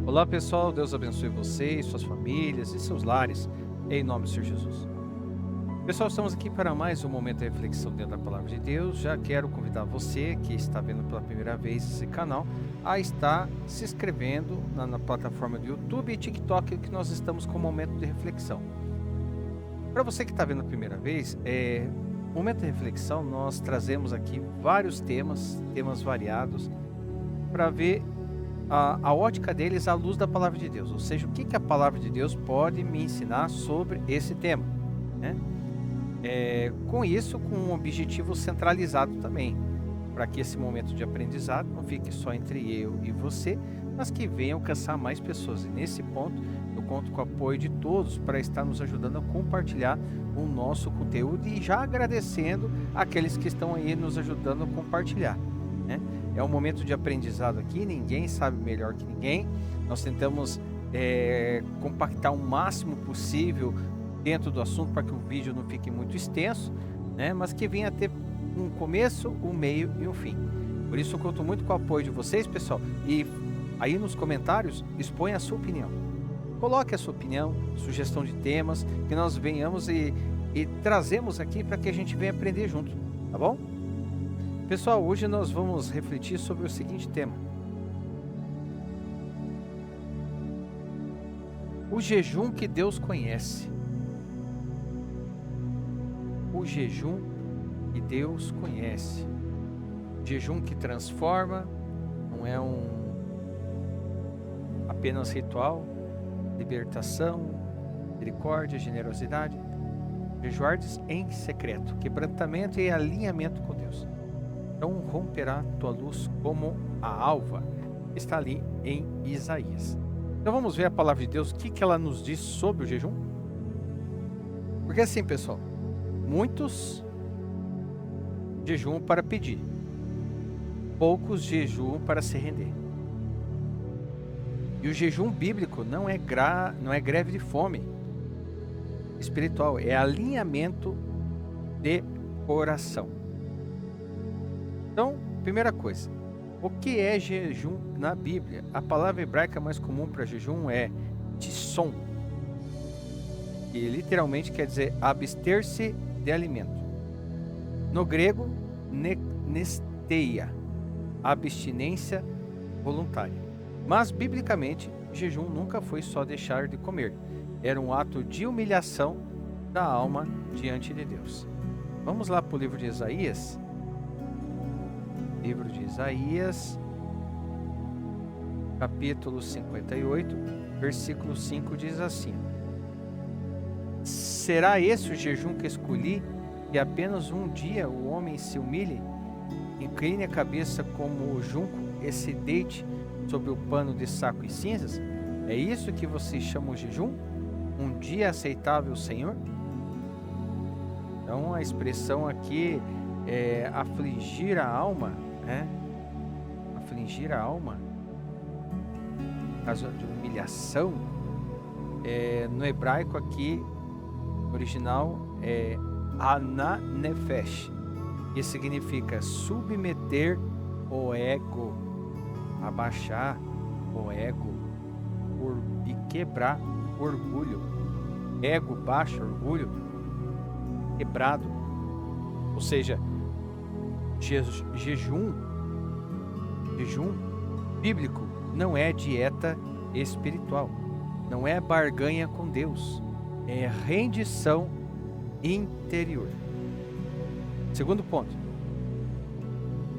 Olá pessoal, Deus abençoe vocês, suas famílias e seus lares, em nome do Senhor Jesus. Pessoal, estamos aqui para mais um momento de reflexão dentro da Palavra de Deus. Já quero convidar você que está vendo pela primeira vez esse canal a estar se inscrevendo na plataforma do YouTube e TikTok, que nós estamos com um momento de reflexão. Para você que está vendo a primeira vez, momento de reflexão, nós trazemos aqui vários temas variados, para ver a ótica deles à luz da Palavra de Deus, ou seja, o que a Palavra de Deus pode me ensinar sobre esse tema, né? Com isso, com um objetivo centralizado também, para que esse momento de aprendizado não fique só entre eu e você, mas que venha alcançar mais pessoas. E nesse ponto, eu conto com o apoio de todos para estar nos ajudando a compartilhar o nosso conteúdo e já agradecendo aqueles que estão aí nos ajudando a compartilhar, né? É um momento de aprendizado aqui, ninguém sabe melhor que ninguém. Nós tentamos compactar o máximo possível dentro do assunto para que o vídeo não fique muito extenso, né? Mas que venha a ter um começo, um meio e um fim. Por isso eu conto muito com o apoio de vocês, pessoal. E aí nos comentários, exponha a sua opinião. Coloque a sua opinião, sugestão de temas, que nós venhamos e trazemos aqui para que a gente venha aprender junto, tá bom? Pessoal, hoje nós vamos refletir sobre o seguinte tema: o jejum que Deus conhece. O jejum que Deus conhece. Jejum que transforma, não é apenas ritual, libertação, misericórdia, generosidade. Jejuardes em secreto, quebrantamento e alinhamento com Deus. Então romperá tua luz como a alva. Está ali em Isaías. Então vamos ver a palavra de Deus, o que ela nos diz sobre o jejum? Porque assim, pessoal, muitos jejuam para pedir, poucos jejuam para se render. E o jejum bíblico não é greve de fome espiritual, é alinhamento de coração. Então, primeira coisa, o que é jejum na Bíblia? A palavra hebraica mais comum para jejum é tisson, que literalmente quer dizer abster-se de alimento. No grego, nesteia, abstinência voluntária. Mas, biblicamente, jejum nunca foi só deixar de comer. Era um ato de humilhação da alma diante de Deus. Vamos lá para o livro de Isaías. Livro de Isaías, capítulo 58, versículo 5 diz assim: será esse o jejum que escolhi, que apenas um dia o homem se humilhe, incline a cabeça como o junco e se deite sobre o pano de saco e cinzas? É isso que vocês chamam de jejum? Um dia aceitável ao Senhor? Então a expressão aqui é afligir a alma, né? Afligir a alma, no caso de humilhação, no hebraico aqui, original, é ananefesh, que significa submeter o ego, abaixar o ego e quebrar o orgulho. Ego baixo, orgulho quebrado. Ou seja, jejum bíblico não é dieta espiritual, não é barganha com Deus, é rendição interior. Segundo ponto,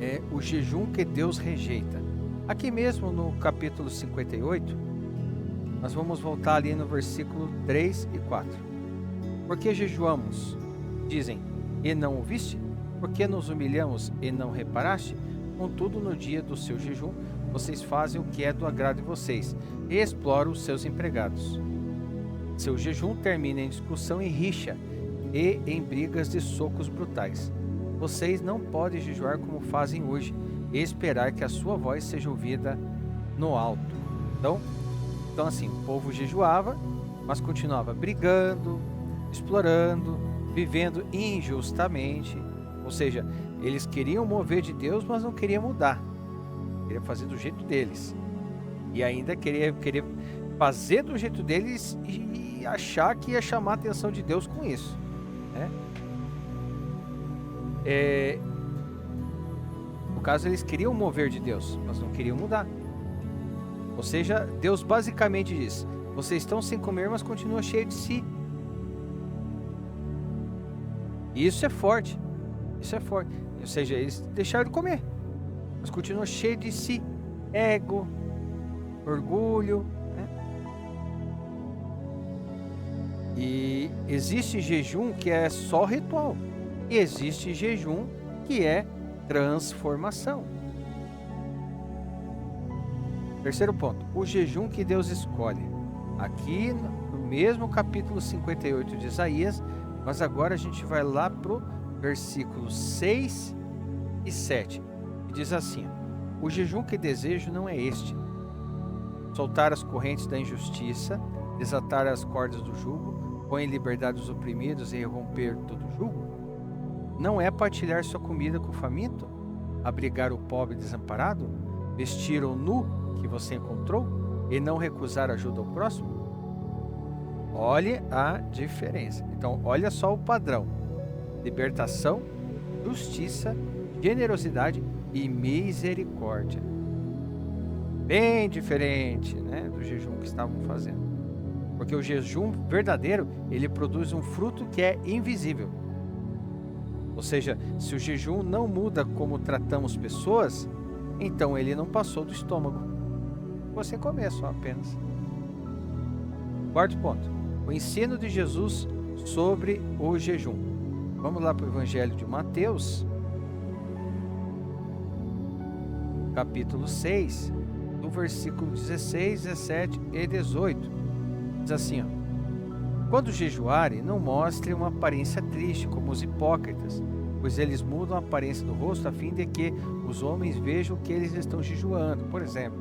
é o jejum que Deus rejeita. Aqui mesmo no capítulo 58, nós vamos voltar ali no versículo 3 e 4. Porque jejuamos, dizem, e não ouviste? Porque nos humilhamos e não reparaste? Contudo, no dia do seu jejum, vocês fazem o que é do agrado de vocês e exploram os seus empregados. Seu jejum termina em discussão e rixa e em brigas de socos brutais. Vocês não podem jejuar como fazem hoje e esperar que a sua voz seja ouvida no alto. Então assim, o povo jejuava, mas continuava brigando, explorando, vivendo injustamente. Ou seja, eles queriam mover de Deus, mas não queriam mudar. Queriam fazer do jeito deles. E ainda querer fazer do jeito deles e achar que ia chamar a atenção de Deus com isso, né? No caso, eles queriam mover de Deus, mas não queriam mudar. Ou seja, Deus basicamente diz: vocês estão sem comer, mas continuam cheios de si. E isso é forte. Isso é forte. Ou seja, eles deixaram de comer, mas continuam cheios de si. Ego, orgulho, né? E existe jejum que é só ritual. E existe jejum que é transformação. Terceiro ponto, o jejum que Deus escolhe. Aqui no mesmo capítulo 58 de Isaías, mas agora a gente vai lá para o versículos 6 e 7. E diz assim: o jejum que desejo não é este: soltar as correntes da injustiça, desatar as cordas do jugo, pôr em liberdade os oprimidos e romper todo jugo. Não é partilhar sua comida com o faminto, abrigar o pobre desamparado, vestir o nu que você encontrou e não recusar ajuda ao próximo? Olhe a diferença. Então, olha só o padrão: libertação, justiça, generosidade e misericórdia. Bem diferente, né, do jejum que estavam fazendo. Porque o jejum verdadeiro, ele produz um fruto que é invisível. Ou seja, se o jejum não muda como tratamos pessoas, então ele não passou do estômago. Você comer só apenas. Quarto ponto, o ensino de Jesus sobre o jejum. Vamos lá para o Evangelho de Mateus, capítulo 6, do versículo 16, 17 e 18. Diz assim, ó: quando jejuarem, não mostrem uma aparência triste como os hipócritas, pois eles mudam a aparência do rosto a fim de que os homens vejam que eles estão jejuando. Por exemplo,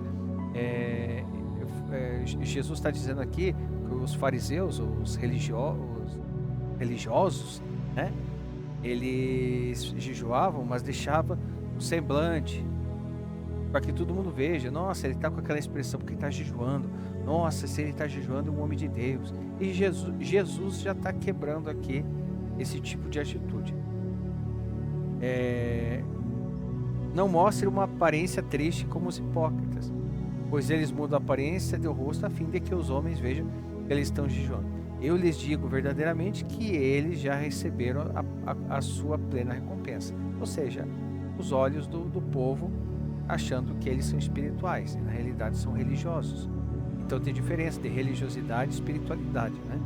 Jesus está dizendo aqui que os fariseus, os religiosos, né, eles jejuavam, mas deixavam o semblante, para que todo mundo veja: nossa, ele está com aquela expressão porque está jejuando. Nossa, se ele está jejuando, é um homem de Deus. E Jesus já está quebrando aqui esse tipo de atitude. Não mostre uma aparência triste como os hipócritas, pois eles mudam a aparência do rosto a fim de que os homens vejam que eles estão jejuando. Eu lhes digo verdadeiramente que eles já receberam a sua plena recompensa. Ou seja, os olhos do povo achando que eles são espirituais, e na realidade são religiosos. Então tem diferença de religiosidade e espiritualidade, né?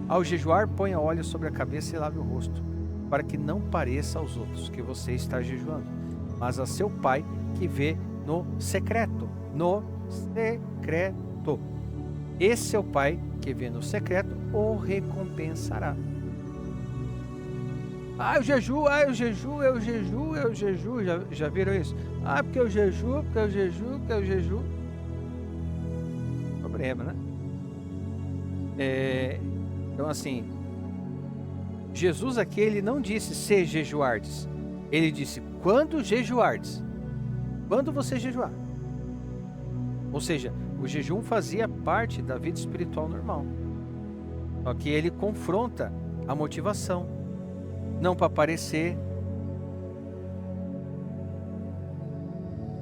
Ao jejuar, ponha óleo sobre a cabeça e lave o rosto, para que não pareça aos outros que você está jejuando, mas a seu Pai que vê no secreto. No secreto. Esse seu Pai que vê no secreto o recompensará. Eu jejuo, eu jejuo. Já viram isso? Porque eu jejuo. Problema, né? Então assim, Jesus aqui, ele não disse se jejuardes. Ele disse quando jejuardes. Quando você jejuar. Ou seja, o jejum fazia parte da vida espiritual normal. Só que ele confronta a motivação. Não para aparecer,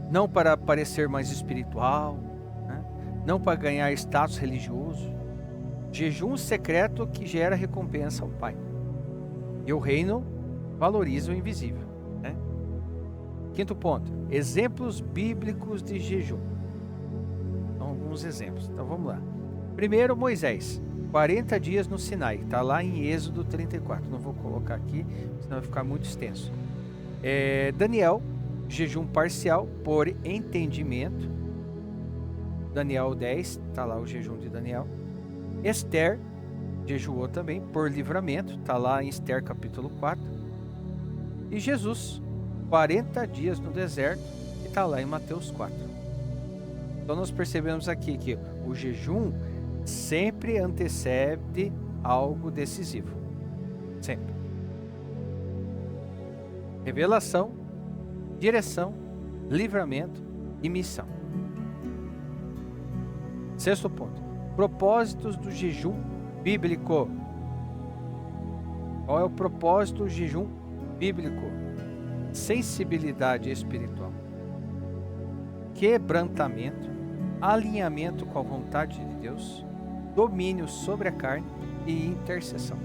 não para parecer mais espiritual, né? Não para ganhar status religioso. Jejum secreto que gera recompensa ao Pai. E o reino valoriza o invisível, né? Quinto ponto, exemplos bíblicos de jejum. Então, alguns exemplos. Então vamos lá. Primeiro, Moisés. 40 dias no Sinai, está lá em Êxodo 34, não vou colocar aqui, senão vai ficar muito extenso. Daniel, jejum parcial por entendimento, Daniel 10, está lá o jejum de Daniel. Esther, jejuou também por livramento, está lá em Esther capítulo 4. E Jesus, 40 dias no deserto, e está lá em Mateus 4. Então nós percebemos aqui que o jejum sempre antecede algo decisivo. Sempre. Revelação, direção, livramento e missão. Sexto ponto. Propósitos do jejum bíblico. Qual é o propósito do jejum bíblico? Sensibilidade espiritual, quebrantamento, alinhamento com a vontade de Deus, domínio sobre a carne e intercessão.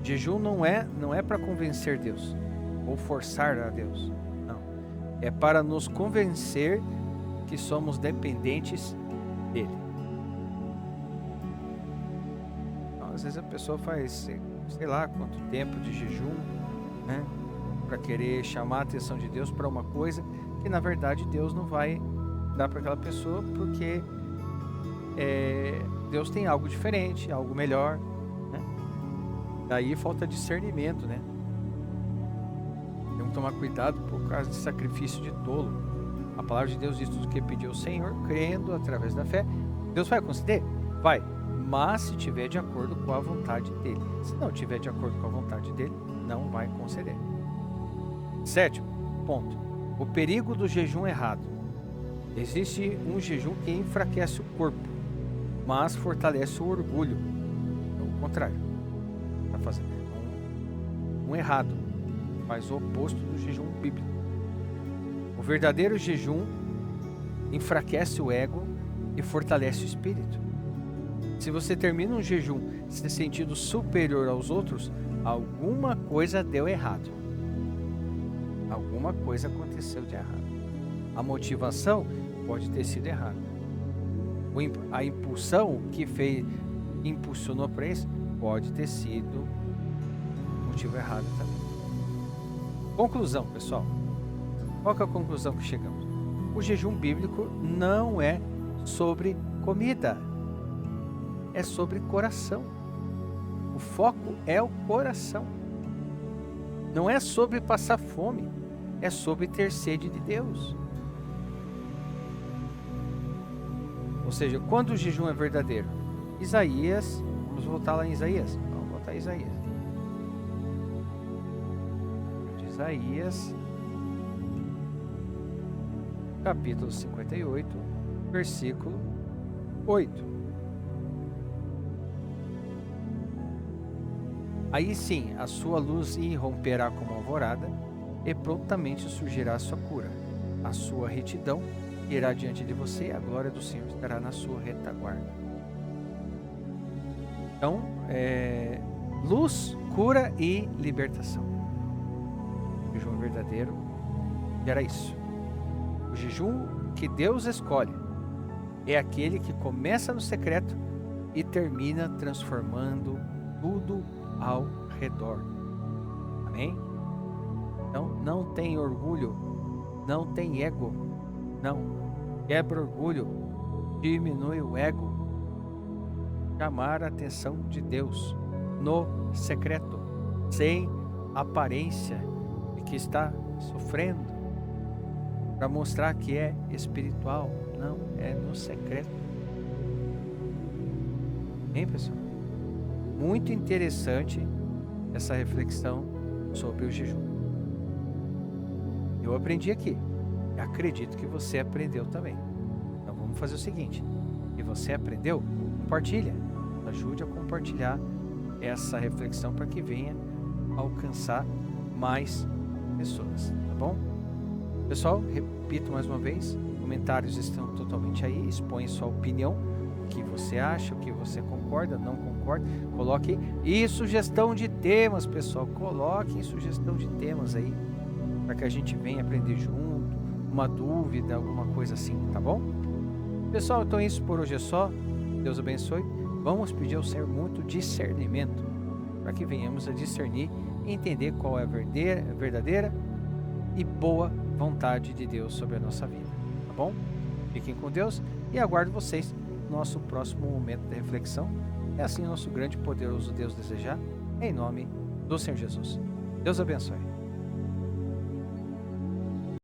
Jejum não é para convencer Deus ou forçar a Deus. Não. É para nos convencer que somos dependentes dele. Então, às vezes a pessoa faz, sei lá, quanto tempo de jejum, né, para querer chamar a atenção de Deus para uma coisa que na verdade Deus não vai dar para aquela pessoa, porque Deus tem algo diferente, algo melhor, né? Daí falta discernimento, né? Temos que tomar cuidado por causa de sacrifício de tolo. A palavra de Deus diz: tudo que pediu ao Senhor, crendo através da fé, Deus vai conceder? Vai, mas se tiver de acordo com a vontade dele. Se não tiver de acordo com a vontade dele, não vai conceder. Sétimo ponto. O perigo do jejum errado. Existe um jejum que enfraquece o corpo, mas fortalece o orgulho. É o contrário. Está fazendo um errado, faz o oposto do jejum bíblico. O verdadeiro jejum enfraquece o ego e fortalece o espírito. Se você termina um jejum se sentindo superior aos outros, alguma coisa deu errado. Alguma coisa aconteceu de errado. A motivação pode ter sido errada. A impulsão que impulsionou para isso pode ter sido motivo errado também. Conclusão, pessoal. Qual que é a conclusão que chegamos? O jejum bíblico não é sobre comida, é sobre coração. O foco é o coração. Não é sobre passar fome, é sobre ter sede de Deus. Ou seja, quando o jejum é verdadeiro? Isaías, vamos voltar lá em Isaías. Vamos voltar em Isaías. Isaías, capítulo 58, versículo 8. Aí sim, a sua luz irromperá como alvorada, e prontamente surgirá a sua cura. A sua retidão irá diante de você, e a glória do Senhor estará na sua retaguarda. Então, luz, cura e libertação. O jejum verdadeiro era isso. O jejum que Deus escolhe é aquele que começa no secreto e termina transformando tudo ao redor. Amém? Então, não tem orgulho, não tem ego, não. Quebra orgulho, diminui o ego. Chamar a atenção de Deus no secreto, sem aparência de que está sofrendo, para mostrar que é espiritual. Não, é no secreto. Hein, pessoal? Muito interessante essa reflexão sobre o jejum. Eu aprendi aqui. Acredito que você aprendeu também. Então vamos fazer o seguinte: se você aprendeu, compartilha. Ajude a compartilhar essa reflexão para que venha alcançar mais pessoas, tá bom? Pessoal, repito mais uma vez, comentários estão totalmente aí, expõe sua opinião, o que você acha, o que você concorda, não concorda, coloque e sugestão de temas, pessoal, coloquem sugestão de temas aí, para que a gente venha aprender junto, uma dúvida, alguma coisa assim, tá bom? Pessoal, então isso por hoje é só, Deus abençoe, vamos pedir ao Senhor muito discernimento, para que venhamos a discernir e entender qual é a verdadeira e boa vontade de Deus sobre a nossa vida, tá bom? Fiquem com Deus e aguardo vocês no nosso próximo momento de reflexão. É assim o nosso grande e poderoso Deus desejar, em nome do Senhor Jesus. Deus abençoe.